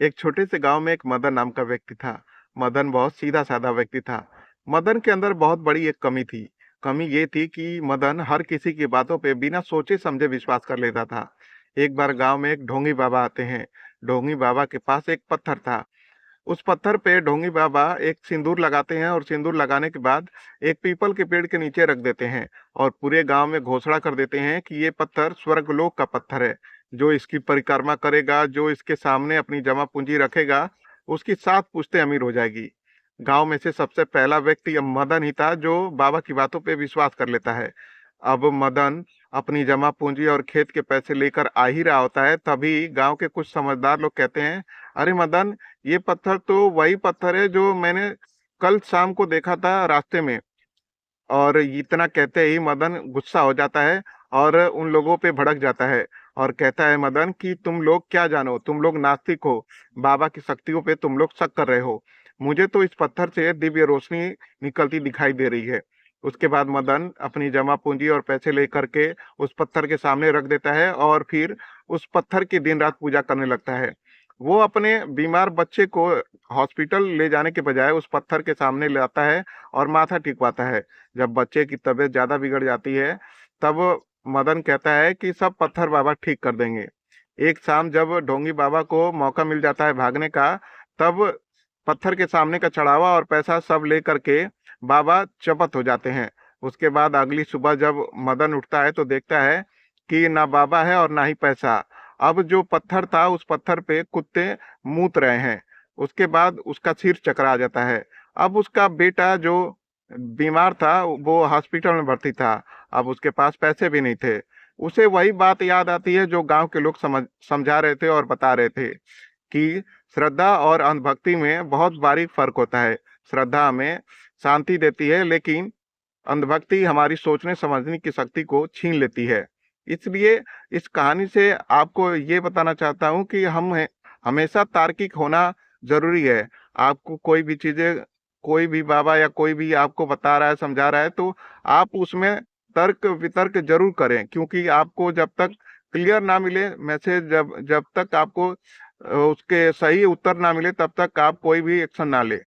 एक छोटे से गांव में एक मदन नाम का व्यक्ति था। मदन बहुत सीधा साधा व्यक्ति था। मदन के अंदर बहुत बड़ी एक कमी थी। कमी ये थी कि मदन हर किसी की बातों पे बिना सोचे समझे विश्वास कर लेता था। एक बार गांव में एक ढोंगी बाबा आते हैं। ढोंगी बाबा के पास एक पत्थर था। उस पत्थर पे ढोंगी बाबा एक सिंदूर लगाते हैं और सिंदूर लगाने के बाद एक पीपल के पेड़ के नीचे रख देते हैं और पूरे गांव में घोषणा कर देते हैं कि ये पत्थर स्वर्गलोक का पत्थर है। जो इसकी परिक्रमा करेगा, जो इसके सामने अपनी जमा पूंजी रखेगा, उसकी 7 पुश्तें अमीर हो जाएगी। गांव में से सबसे पहला व्यक्ति अब मदन ही था जो बाबा की बातों पे विश्वास कर लेता है। अब मदन अपनी जमा पूंजी और खेत के पैसे लेकर आ ही रहा होता है, तभी गांव के कुछ समझदार लोग कहते हैं, अरे मदन, ये पत्थर तो वही पत्थर है जो मैंने कल शाम को देखा था रास्ते में। और इतना कहते ही मदन गुस्सा हो जाता है और उन लोगों पे भड़क जाता है और कहता है मदन कि तुम लोग क्या जानो, तुम लोग नास्तिक हो, बाबा की शक्तियों पे तुम लोग शक कर रहे हो। मुझे तो इस पत्थर से दिव्य रोशनी निकलती दिखाई दे रही है। उसके बाद मदन अपनी जमा पूंजी और पैसे लेकर के उस पत्थर के सामने रख देता है और फिर उस पत्थर की दिन रात पूजा करने लगता है। वो अपने बीमार बच्चे को हॉस्पिटल ले जाने के बजाय उस पत्थर के सामने लाता है और माथा टिकवाता है। जब बच्चे की तबीयत ज्यादा बिगड़ जाती है, तब मदन कहता है कि सब पत्थर बाबा ठीक कर देंगे। एक शाम जब ढोंगी बाबा को मौका मिल जाता है भागने का, तब पत्थर के सामने का चढ़ावा और पैसा सब लेकर के बाबा चपत हो जाते हैं। उसके बाद अगली सुबह जब मदन उठता है तो देखता है कि ना बाबा है और ना ही पैसा। अब जो पत्थर था, उस पत्थर पे कुत्ते मूत रहे हैं। उसके बाद उसका सिर चकरा जाता है। अब उसका बेटा जो बीमार था वो हॉस्पिटल में भर्ती था। अब उसके पास पैसे भी नहीं थे। उसे वही बात याद आती है जो गांव के लोग समझा रहे थे और बता रहे थे कि श्रद्धा और अंधभक्ति में बहुत बारीक फर्क होता है। श्रद्धा हमें शांति देती है, लेकिन अंधभक्ति हमारी सोचने समझने की शक्ति को छीन लेती है। इसलिए इस कहानी से आपको ये बताना चाहता हूँ कि हमेशा तार्किक होना जरूरी है। आपको कोई भी चीजें, कोई भी बाबा या कोई भी आपको बता रहा है, समझा रहा है, तो आप उसमें तर्क वितर्क जरूर करें, क्योंकि आपको जब तक क्लियर ना मिले मैसेज, जब जब तक आपको उसके सही उत्तर ना मिले, तब तक आप कोई भी एक्शन ना ले।